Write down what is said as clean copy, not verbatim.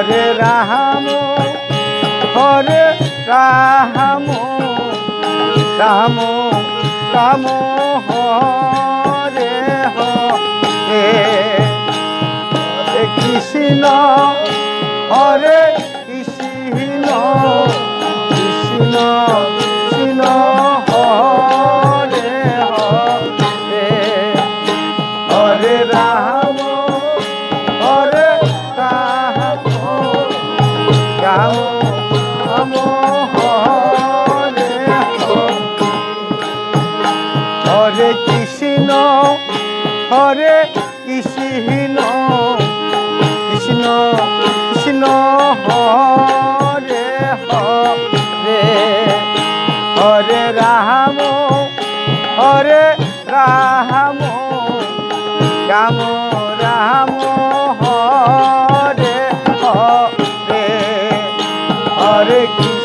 Hare Ram Hare Ram Ram Ram Hare Hare Krishna Hare Krishna Krishna Krishna Hare Hare Hare Ram Hare Ram Ram Ram Hare Hare Krishna Hare Krishna Krishna Krishna Hare Hare Hare Ram Hare Ram Ram Ram Hare Hare Hare Krishna